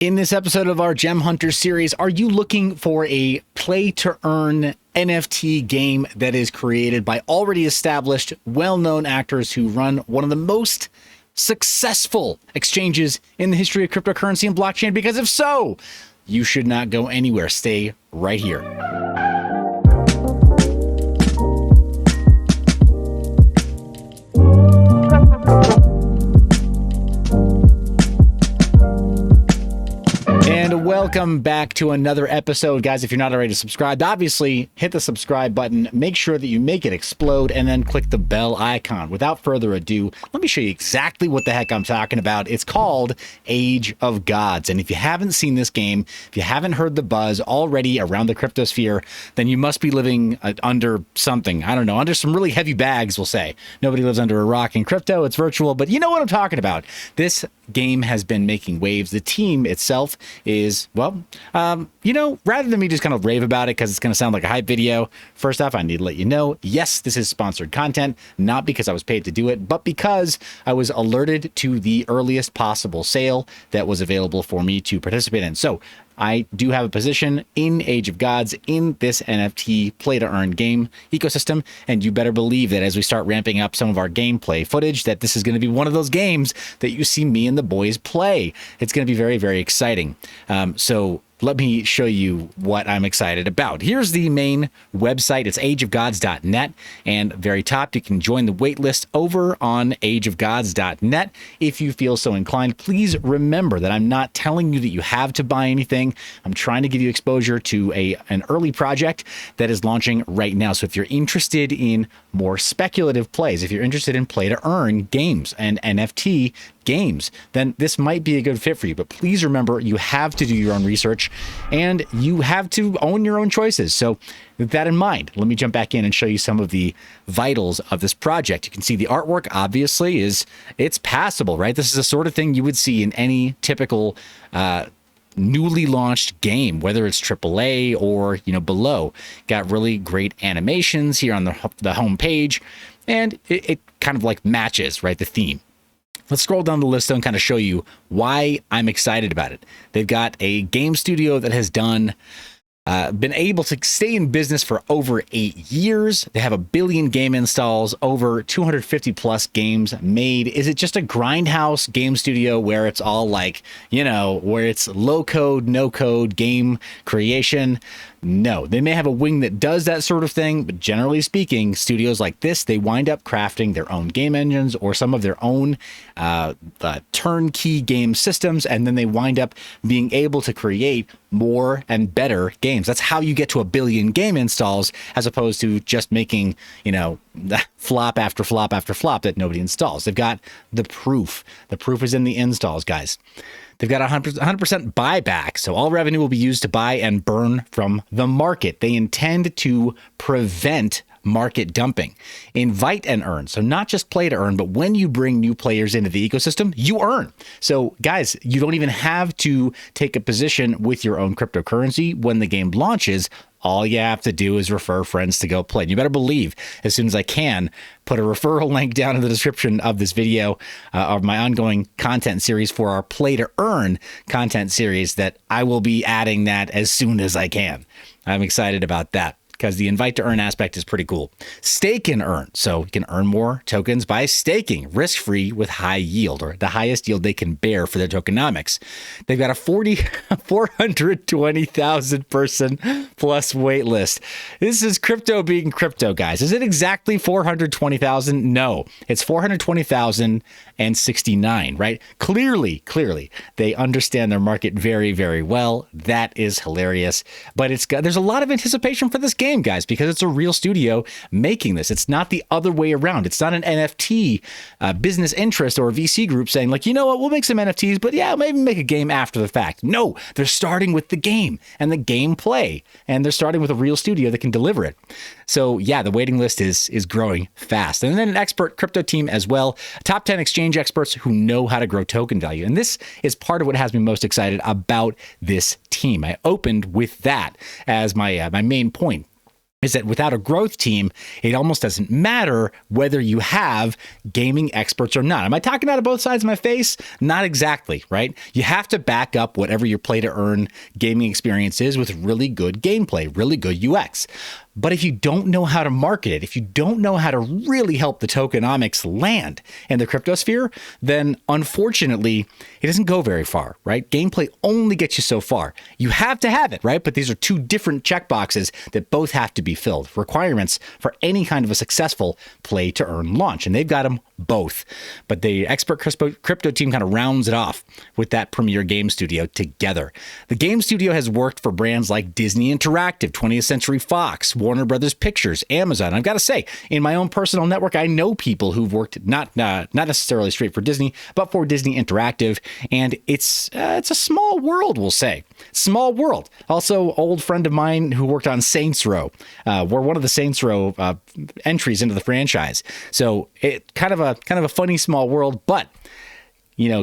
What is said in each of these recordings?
In this episode of our Gem Hunter series, are you looking for a play-to-earn NFT game that is created by already established, well-known actors who run one of the most successful exchanges in the history of cryptocurrency and blockchain? Because if so, you should not go anywhere. Stay right here. And welcome back to another episode, guys. If you're not already subscribed, obviously hit the subscribe button, make sure that you make it explode, and then click the bell icon. Without further ado, let me show you exactly what the heck I'm talking about. It's called Age of Gods. And if you haven't seen this game, if you haven't heard the buzz already around the cryptosphere, then you must be living under something. I don't know, under some really heavy bags, we'll say. Nobody lives under a rock in crypto. It's virtual, but you know what I'm talking about. This game has been making waves. The team itself is, well, rather than me just kind of rave about it because it's going to sound like a hype video, first off, I need to let you know, yes, this is sponsored content, not because I was paid to do it, but because I was alerted to the earliest possible sale that was available for me to participate in. So I do have a position in Age of Gods in this NFT play-to-earn game ecosystem, and you better believe that as we start ramping up some of our gameplay footage, that this is going to be one of those games that you see me and the boys play. It's going to be very, very exciting. So let me show you what I'm excited about. Here's the main website. It's ageofgods.net. And very top, you can join the waitlist over on ageofgods.net. If you feel so inclined, please remember that I'm not telling you that you have to buy anything. I'm trying to give you exposure to an early project that is launching right now. So if you're interested in more speculative plays, if you're interested in play to earn games and NFT games, then this might be a good fit for you. But please remember, you have to do your own research and you have to own your own choices. So with that in mind, let me jump back in and show you some of the vitals of this project. You can see the artwork obviously it's passable, right? This is the sort of thing you would see in any typical newly launched game, whether it's AAA or below. Got really great animations here on the home page, and it kind of like matches, right, the theme. Let's scroll down the list and kind of show you why I'm excited about it. They've got a game studio that has been able to stay in business for over 8 years. They have 1 billion game installs, over 250 plus games made. Is it just a grindhouse game studio where it's all like, where it's low code, no code game creation? No, they may have a wing that does that sort of thing, but generally speaking, studios like this, they wind up crafting their own game engines or some of their own turnkey game systems, and then they wind up being able to create more and better games. That's how you get to 1 billion game installs, as opposed to just making, flop after flop after flop that nobody installs. They've got the proof. The proof is in the installs, guys. They've got 100% buyback, so all revenue will be used to buy and burn from the market. They intend to prevent market dumping. Invite and earn. So not just play to earn, but when you bring new players into the ecosystem, you earn. So guys, you don't even have to take a position with your own cryptocurrency when the game launches. All you have to do is refer friends to go play. And you better believe, as soon as I can, put a referral link down in the description of this video of my ongoing content series for our play to earn content series, that I will be adding that as soon as I can. I'm excited about that, because the invite to earn aspect is pretty cool. Stake and earn. So you can earn more tokens by staking, risk-free with high yield, or the highest yield they can bear for their tokenomics. They've got a 420,000 person plus wait list. This is crypto being crypto, guys. Is it exactly 420,000? No, it's 420,069, right? Clearly, they understand their market very, very well. That is hilarious. But there's a lot of anticipation for this game, guys, because it's a real studio making this. It's not the other way around. It's not an NFT business interest or a VC group saying, like, you know what, we'll make some NFTs, but yeah, maybe make a game after the fact. No, they're starting with the game and the gameplay, and they're starting with a real studio that can deliver it. So yeah, the waiting list is growing fast. And then an expert crypto team as well, top 10 exchange experts who know how to grow token value. And this is part of what has me most excited about this team. I opened with that as my main point. is that without a growth team, it almost doesn't matter whether you have gaming experts or not. Am I talking out of both sides of my face? Not exactly, right? You have to back up whatever your play to earn gaming experience is with really good gameplay, really good UX. But if you don't know how to market it, if you don't know how to really help the tokenomics land in the cryptosphere, then unfortunately, it doesn't go very far, right? Gameplay only gets you so far. You have to have it, right? But these are two different checkboxes that both have to be filled. Requirements for any kind of a successful play to earn launch. And they've got them both. But the expert crypto team kind of rounds it off with that premier game studio together. The game studio has worked for brands like Disney Interactive, 20th Century Fox, Warner Brothers Pictures, Amazon. I've got to say, in my own personal network, I know people who've worked not necessarily straight for Disney, but for Disney Interactive, and it's a small world, we'll say. Small world. Also, old friend of mine who worked on Saints Row, were one of the Saints Row entries into the franchise. So it kind of a funny small world, but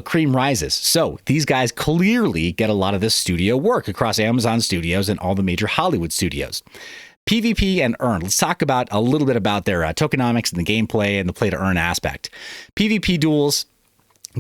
cream rises. So these guys clearly get a lot of this studio work across Amazon Studios and all the major Hollywood studios. PvP and earn. Let's talk about a little bit about their tokenomics and the gameplay and the play to earn aspect. PvP duels,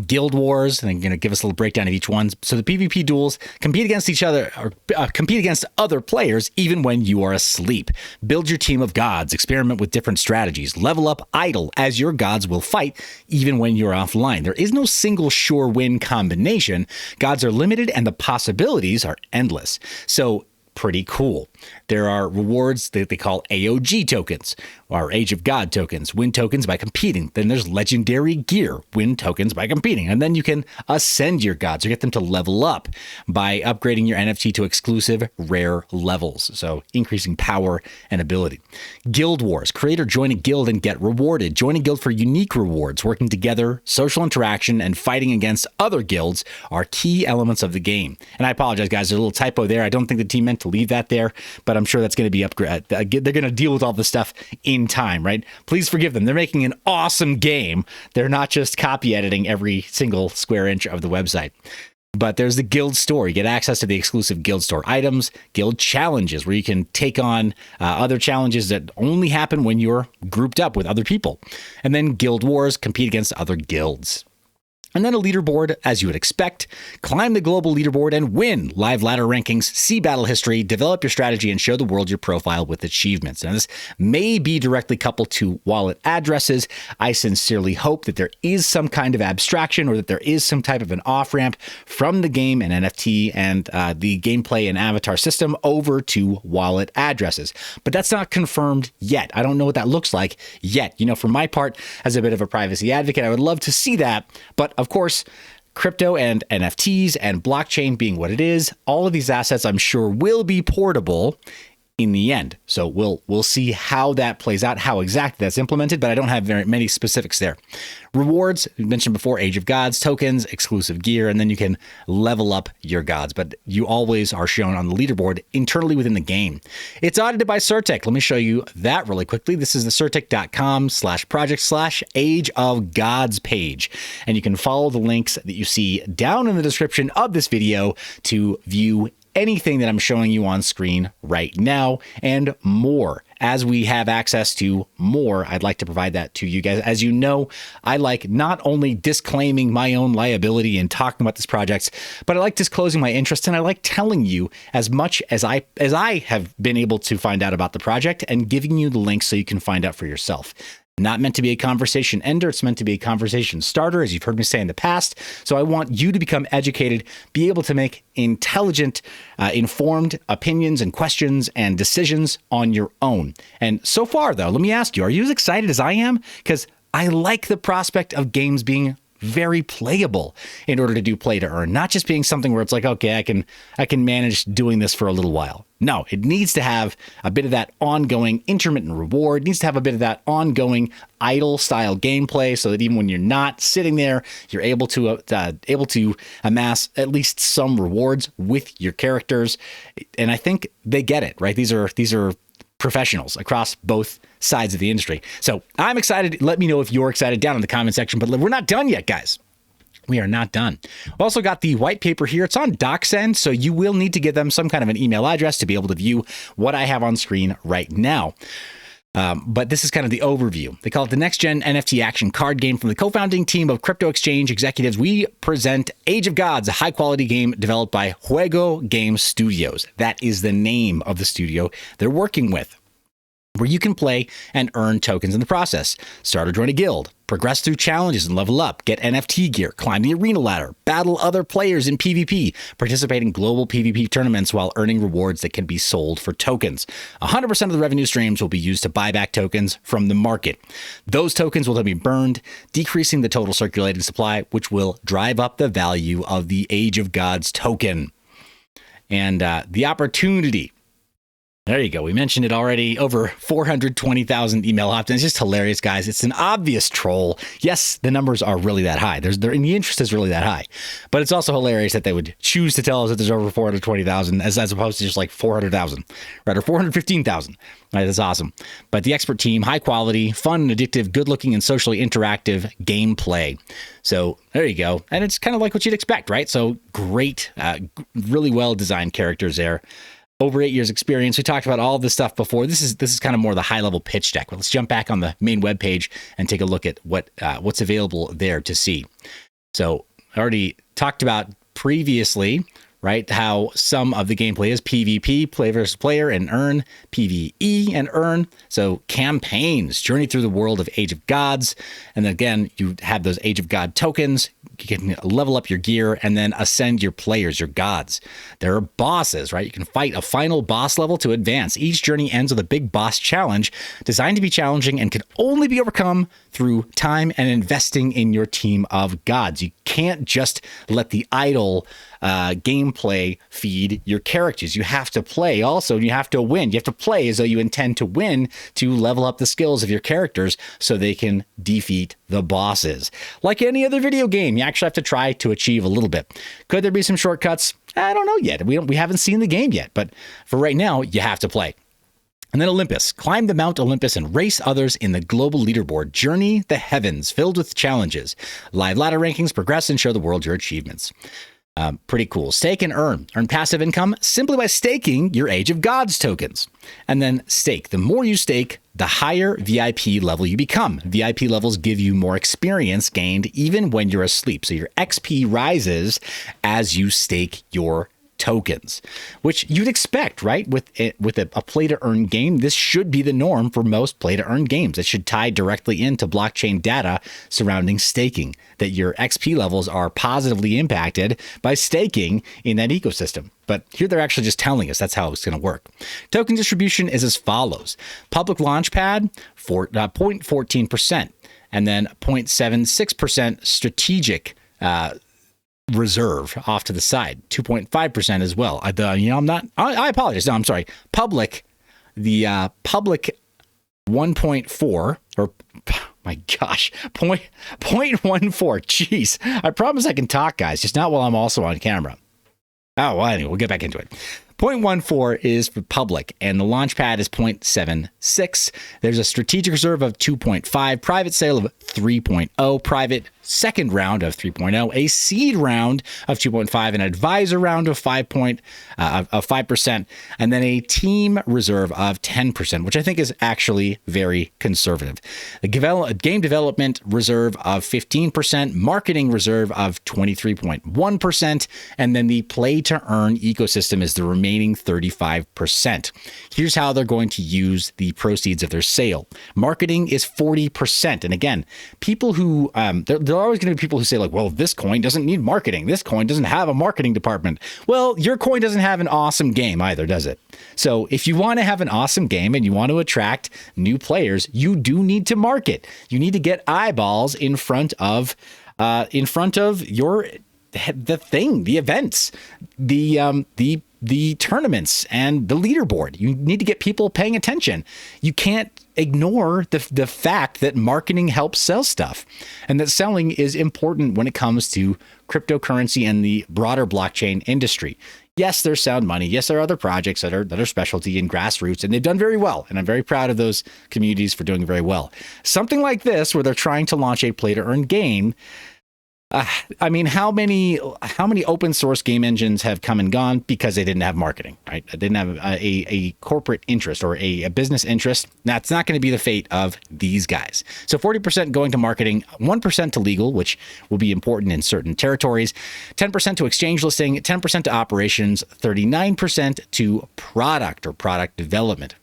guild wars, and I'm going to give us a little breakdown of each one. So the PvP duels compete against each other, or compete against other players even when you are asleep. Build your team of gods, experiment with different strategies, level up idle as your gods will fight even when you're offline. There is no single sure win combination. Gods are limited and the possibilities are endless. So pretty cool. There are rewards that they call AOG tokens, or Age of God tokens, win tokens by competing. Then there's legendary gear, win tokens by competing. And then you can ascend your gods or get them to level up by upgrading your NFT to exclusive rare levels. So increasing power and ability. Guild wars, create or join a guild and get rewarded. Join a guild for unique rewards. Working together, social interaction, and fighting against other guilds are key elements of the game. And I apologize, guys, there's a little typo there. I don't think the team meant to leave that there, but I'm sure that's going to be upgraded. They're going to deal with all this stuff in time, right? Please forgive them. They're making an awesome game. They're not just copy editing every single square inch of the website. But there's the guild store. You get access to the exclusive guild store items, guild challenges, where you can take on other challenges that only happen when you're grouped up with other people. And then guild wars, compete against other guilds. And then a leaderboard, as you would expect. Climb the global leaderboard and win live ladder rankings, see battle history, develop your strategy, and show the world your profile with achievements. Now, this may be directly coupled to wallet addresses. I sincerely hope that there is some kind of abstraction or that there is some type of an off-ramp from the game and NFT and the gameplay and avatar system over to wallet addresses. But that's not confirmed yet. I don't know what that looks like yet. For my part, as a bit of a privacy advocate, I would love to see that. But of course, crypto and NFTs and blockchain being what it is, all of these assets I'm sure will be portable in the end. So we'll see how that plays out, how exactly that's implemented, but I don't have very many specifics there. Rewards, we mentioned before, Age of Gods, tokens, exclusive gear, and then you can level up your gods, but you always are shown on the leaderboard internally within the game. It's audited by Certec. Let me show you that really quickly. This is the certec.com/project/Age of Gods page, and you can follow the links that you see down in the description of this video to view anything that I'm showing you on screen right now and more. As we have access to more, I'd like to provide that to you guys. As you know, I like not only disclaiming my own liability and talking about this project, but I like disclosing my interest, and I like telling you as much as I have been able to find out about the project and giving you the links so you can find out for yourself. Not meant to be a conversation ender. It's meant to be a conversation starter, as you've heard me say in the past. So I want you to become educated, be able to make intelligent, informed opinions and questions and decisions on your own. And so far, though, let me ask you, are you as excited as I am? Because I like the prospect of games being very playable in order to do play to earn, not just being something where it's like, okay, I can manage doing this for a little while. No, it needs to have a bit of that ongoing intermittent reward. It needs to have a bit of that ongoing idle style gameplay, so that even when you're not sitting there, you're able to amass at least some rewards with your characters. And I think they get it, right? These are professionals across both sides of the industry. So I'm excited. Let me know if you're excited down in the comment section, but we're not done yet, guys. We are not done. We've also got the white paper here. It's on DocSend, so you will need to give them some kind of an email address to be able to view what I have on screen right now. But this is kind of the overview. They call it the next gen NFT action card game. From the co-founding team of crypto exchange executives, we present Age of Gods, a high quality game developed by Juego Game Studios. That is the name of the studio they're working with, where you can play and earn tokens in the process. Start or join a guild, progress through challenges and level up, get NFT gear, climb the arena ladder, battle other players in PvP, participate in global PvP tournaments while earning rewards that can be sold for tokens. 100% of the revenue streams will be used to buy back tokens from the market. Those tokens will then be burned, decreasing the total circulating supply, which will drive up the value of the Age of Gods token. And the opportunity. There you go. We mentioned it already. Over 420,000 email opt-ins. It's just hilarious, guys. It's an obvious troll. Yes, the numbers are really that high. They're in the interest is really that high. But it's also hilarious that they would choose to tell us that there's over 420,000 as opposed to just like 400,000, right? Or 415,000. Right, that's awesome. But the expert team, high quality, fun and addictive, good looking and socially interactive gameplay. So there you go. And it's kind of like what you'd expect, right? So great, really well designed characters there. Over 8 years experience. We talked about all this stuff before. This is kind of more the high level pitch deck. But let's jump back on the main web page and take a look at what's available there to see. So I already talked about previously, right, how some of the gameplay is PvP, play versus player and earn, PvE and earn. So campaigns, journey through the world of Age of Gods. And then again, you have those Age of God tokens. You can level up your gear and then ascend your players, your gods. There are bosses, right? You can fight a final boss level to advance. Each journey ends with a big boss challenge designed to be challenging and can only be overcome through time and investing in your team of gods. You can't just let the idle gameplay feed your characters. You have to play also, and you have to win. You have to play as though you intend to win to level up the skills of your characters so they can defeat the bosses. Like any other video game, you actually have to try to achieve a little bit. Could there be some shortcuts? I don't know yet. We haven't seen the game yet, but for right now, you have to play. And then Olympus. Climb the Mount Olympus and race others in the global leaderboard. Journey the heavens filled with challenges. Live ladder rankings, progress and show the world your achievements. Pretty cool. Stake and earn. Earn passive income simply by staking your Age of Gods tokens. And then stake. The more you stake, the higher VIP level you become. VIP levels give you more experience gained even when you're asleep. So your XP rises as you stake your tokens, which you'd expect, right? With a play-to-earn game, this should be the norm for most play-to-earn games. It should tie directly into blockchain data surrounding staking, that your XP levels are positively impacted by staking in that ecosystem. But here they're actually just telling us that's how it's going to work. Token distribution is as follows. Public Launchpad, 0.14%, and then 0.76% strategic reserve off to the side, 2.5% as well. I apologize. No, I'm sorry. Public, the public 1.4 or my gosh, 0.14. Jeez, I promise I can talk, guys, just not while I'm also on camera. Oh, well, anyway, we'll get back into it. 0.14 is for public, and the launchpad is 0.76. There's a strategic reserve of 2.5, private sale of 3.0, private second round of 3.0, a seed round of 2.5, an advisor round of 5%, and then a team reserve of 10%, which I think is actually very conservative. The game development reserve of 15%, marketing reserve of 23.1%, and then the play to earn ecosystem is the remaining 35%. Here's how they're going to use the proceeds of their sale. Marketing is 40%. And again, people who, there are always going to be people who say like, well, this coin doesn't need marketing. This coin doesn't have a marketing department. Well, your coin doesn't have an awesome game either, does it? So if you want to have an awesome game and you want to attract new players, you do need to market. You need to get eyeballs in front of your the events, the tournaments and the leaderboard. You need to get people paying attention. You can't ignore the fact that marketing helps sell stuff, and that selling is important when it comes to cryptocurrency and the broader blockchain industry. Yes, there's Sound Money. Yes, there are other projects that are specialty and grassroots, and they've done very well. And I'm very proud of those communities for doing very well. Something like this, where they're trying to launch a play to earn game, I mean, how many open source game engines have come and gone because they didn't have marketing, right? They didn't have a corporate interest or a business interest. That's not going to be the fate of these guys. So 40% going to marketing, 1% to legal, which will be important in certain territories, 10% to exchange listing, 10% to operations, 39% to product or product development.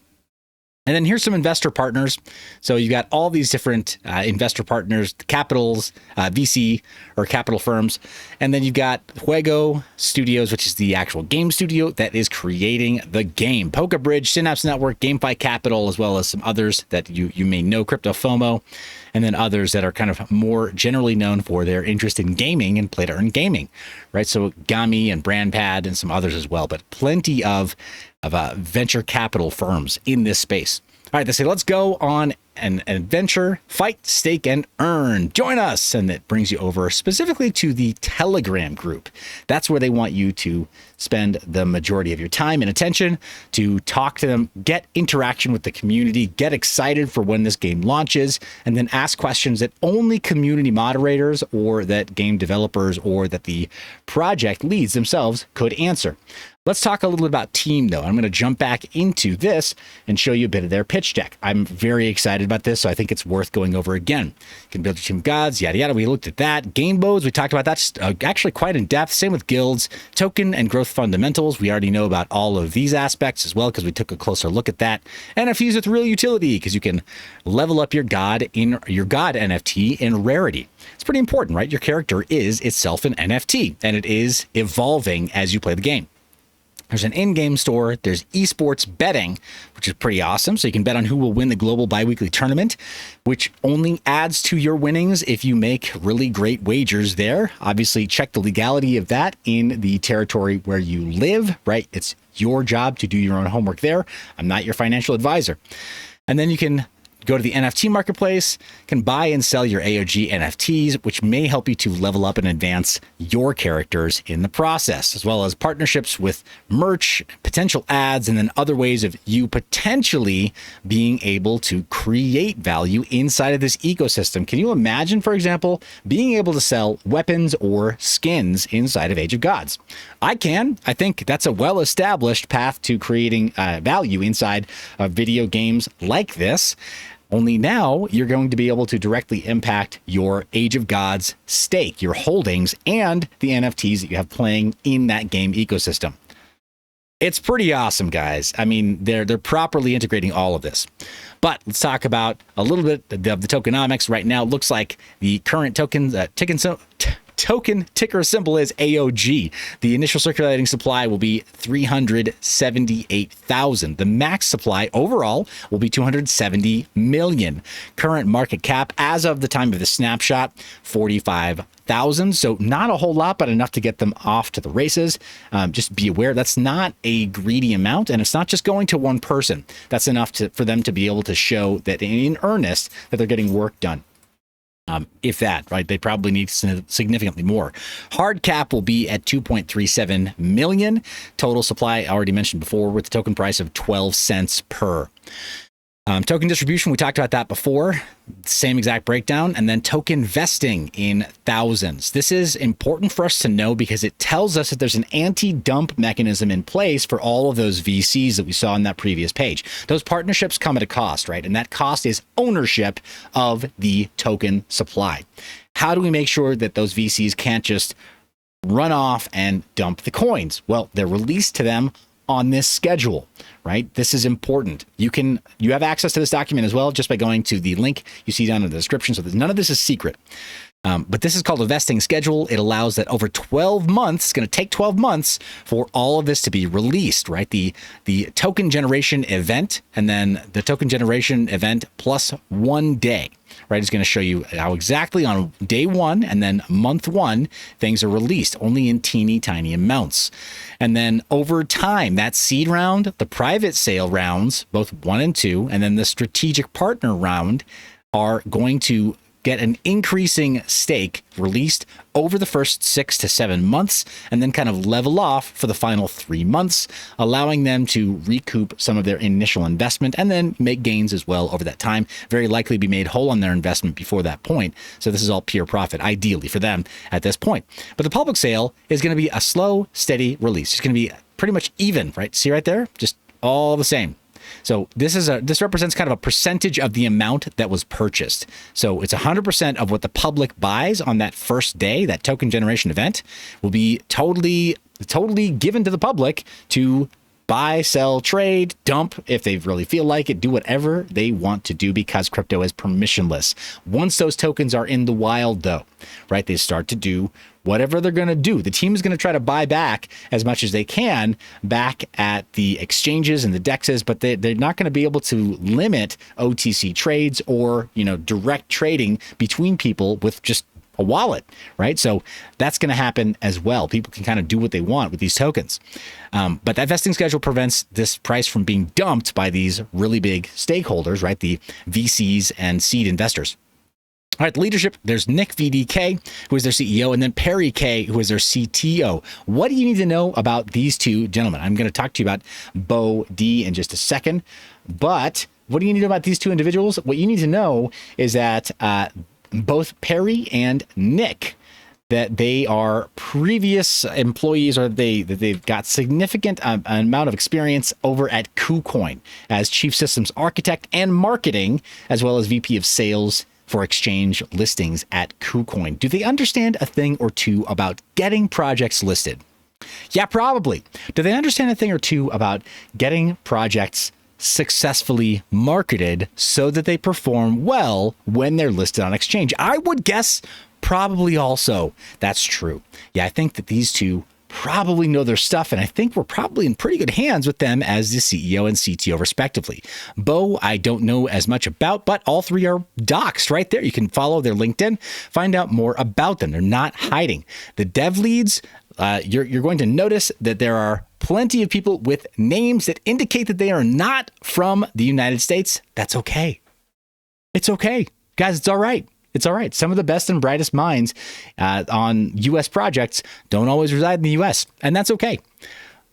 And then here's some investor partners. So you got all these different investor partners, capitals, VC or capital firms. And then you've got Juego Studios, which is the actual game studio that is creating the game. Poker Bridge, Synapse Network, GameFi Capital, as well as some others that you may know, Crypto FOMO, and then others that are kind of more generally known for their interest in gaming and play to earn gaming, right? So Gami and BrandPad and some others as well, but plenty of venture capital firms in this space. All right, they say, let's go on an adventure, fight, stake, and earn. Join us. And that brings you over specifically to the Telegram group. That's where they want you to spend the majority of your time and attention, to talk to them, get interaction with the community, get excited for when this game launches, and then ask questions that only community moderators or that game developers or that the project leads themselves could answer. Let's talk a little bit about team, though. I'm going to jump back into this and show you a bit of their pitch deck. I'm very excited about this, so I think it's worth going over again. You can build your team of gods, yada, yada. We looked at that. Game modes, we talked about that actually quite in depth. Same with guilds, token and growth fundamentals. We already know about all of these aspects as well because we took a closer look at that. NFTs with real utility because you can level up your god NFT in rarity. It's pretty important, right? Your character is itself an NFT, and it is evolving as you play the game. There's an in-game store. There's esports betting, which is pretty awesome. So you can bet on who will win the global biweekly tournament, which only adds to your winnings if you make really great wagers there. Obviously, check the legality of that in the territory where you live, right? It's your job to do your own homework there. I'm not your financial advisor. And then you can go to the NFT marketplace, can buy and sell your AOG NFTs, which may help you to level up and advance your characters in the process, as well as partnerships with merch, potential ads, and then other ways of you potentially being able to create value inside of this ecosystem. Can you imagine, for example, being able to sell weapons or skins inside of Age of Gods? I can. I think that's a well-established path to creating value inside of video games like this. Only now you're going to be able to directly impact your Age of Gods stake, your holdings, and the NFTs that you have playing in that game ecosystem. It's pretty awesome, guys. I mean, they're properly integrating all of this. But let's talk about a little bit of the tokenomics. Right now, it looks like the current token ticker symbol is AOG. The initial circulating supply will be 378,000. The max supply overall will be 270 million. Current market cap as of the time of the snapshot, 45,000. So not a whole lot, but enough to get them off to the races. Just be aware that's not a greedy amount, and it's not just going to one person. That's enough for them to be able to show that in earnest that they're getting work done. If that, right, they probably need significantly more. Hard cap will be at 2.37 million. Total supply, I already mentioned before, with the token price of 12 cents per. Token distribution, we talked about that before. Same exact breakdown. And then token vesting in thousands. This is important for us to know because it tells us that there's an anti-dump mechanism in place for all of those VCs that we saw in that previous page. Those partnerships come at a cost, right? And that cost is ownership of the token supply. How do we make sure that those VCs can't just run off and dump the coins? Well, they're released to them on this schedule, right? This is important. You have access to this document as well just by going to the link you see down in the description. So none of this is secret. But this is called a vesting schedule. It allows that over 12 months, it's going to take 12 months for all of this to be released, right? The token generation event and then the token generation event plus 1 day, right? It's going to show you how exactly on day 1 and then month 1, things are released only in teeny tiny amounts. And then over time, that seed round, the private sale rounds, both 1 and 2, and then the strategic partner round are going to get an increasing stake released over the first 6 to 7 months and then kind of level off for the final 3 months, allowing them to recoup some of their initial investment and then make gains as well over that time. Very likely be made whole on their investment before that point. So this is all pure profit, ideally for them at this point. But the public sale is going to be a slow, steady release. It's going to be pretty much even, right? See right there? Just all the same. So this represents kind of a percentage of the amount that was purchased. So it's 100% of what the public buys on that first day. That token generation event will be totally given to the public to buy, sell, trade, dump if they really feel like it, do whatever they want to do because crypto is permissionless. Once those tokens are in the wild though, right, they start to do whatever they're going to do. The team is going to try to buy back as much as they can back at the exchanges and the dexes, but they're not going to be able to limit OTC trades or, direct trading between people with just a wallet, right? So that's going to happen as well. People can kind of do what they want with these tokens. But that vesting schedule prevents this price from being dumped by these really big stakeholders, right? The VCs and seed investors. All right, the leadership, there's Nick VDK, who is their CEO, and then Perry K, who is their CTO. What do you need to know about these two gentlemen? I'm going to talk to you about Bo D in just a second. But what do you need to know about these two individuals? What you need to know is that both Perry and Nick, that they are previous employees or they've got significant amount of experience over at KuCoin as chief systems architect and marketing, as well as VP of sales for exchange listings at KuCoin. Do they understand a thing or two about getting projects listed? Yeah, probably. Do they understand a thing or two about getting projects successfully marketed so that they perform well when they're listed on exchange? I would guess probably also that's true. Yeah, I think that these two probably know their stuff, and I think we're probably in pretty good hands with them as the CEO and CTO respectively. Bo, I don't know as much about, but all three are doxed right there. You can follow their LinkedIn, find out more about them. They're not hiding. The dev leads, you're going to notice that there are plenty of people with names that indicate that they are not from the United States. That's okay. It's okay. Guys, it's all right. It's all right. Some of the best and brightest minds on U.S. projects don't always reside in the U.S., and that's okay.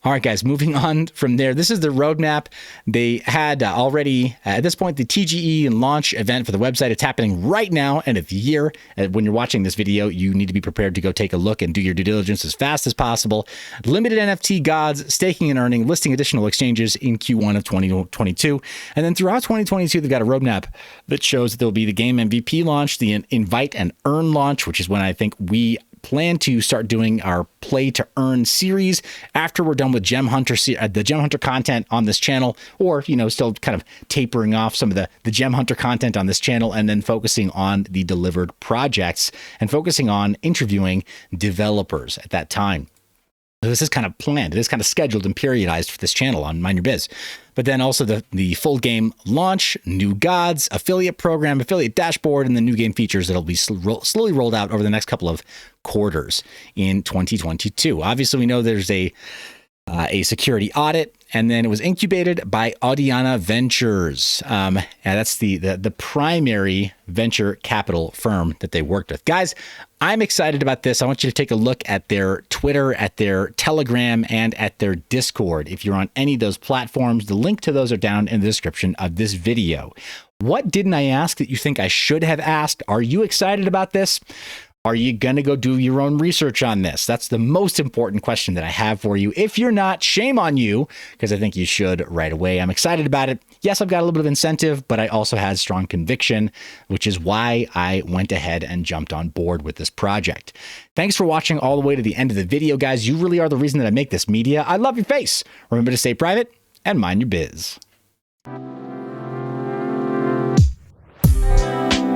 All right, guys, moving on from there. This is the roadmap. They had already, at this point, the TGE and launch event for the website. It's happening right now, end of the year. When you're watching this video, you need to be prepared to go take a look and do your due diligence as fast as possible. Limited NFT gods, staking and earning, listing additional exchanges in Q1 of 2022. And then throughout 2022, they've got a roadmap that shows that there'll be the game MVP launch, the invite and earn launch, which is when I think we plan to start doing our play to earn series after we're done with the Gem Hunter content on this channel, or, still kind of tapering off some of the Gem Hunter content on this channel and then focusing on the delivered projects and focusing on interviewing developers at that time. So this is kind of planned. It is kind of scheduled and periodized for this channel on Mineyourbiz. But then also the full game launch, new gods, affiliate program, affiliate dashboard, and the new game features that'll be slowly rolled out over the next couple of quarters in 2022. Obviously, we know there's a security audit, and then it was incubated by Audiana Ventures. And that's the primary venture capital firm that they worked with. Guys, I'm excited about this. I want you to take a look at their Twitter, at their Telegram, and at their Discord. If you're on any of those platforms, the link to those are down in the description of this video. What didn't I ask that you think I should have asked? Are you excited about this? Are you going to go do your own research on this? That's the most important question that I have for you. If you're not, shame on you, because I think you should right away. I'm excited about it. Yes, I've got a little bit of incentive, but I also had strong conviction, which is why I went ahead and jumped on board with this project. Thanks for watching all the way to the end of the video, guys. You really are the reason that I make this media. I love your face. Remember to stay private and mind your biz.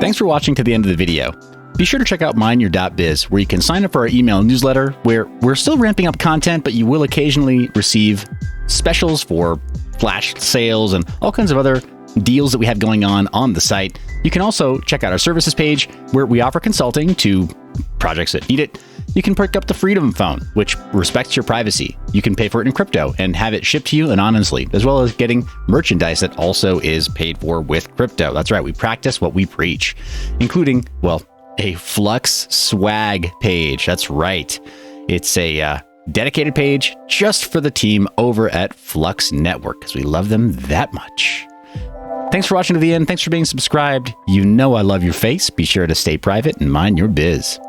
Thanks for watching to the end of the video. Be sure to check out mineyour.biz, where you can sign up for our email newsletter, where we're still ramping up content, but you will occasionally receive specials for flash sales and all kinds of other deals that we have going on the site. You can also check out our services page, where we offer consulting to projects that need it, You can pick up the Freedom Phone, which respects your privacy. You can pay for it in crypto and have it shipped to you anonymously, as well as getting merchandise that also is paid for with crypto. That's right, we practice what we preach, including, well, a Flux swag page. That's right. It's a dedicated page just for the team over at Flux Network, because we love them that much. Thanks for watching to the end. Thanks for being subscribed. You know I love your face. Be sure to stay private and mind your biz.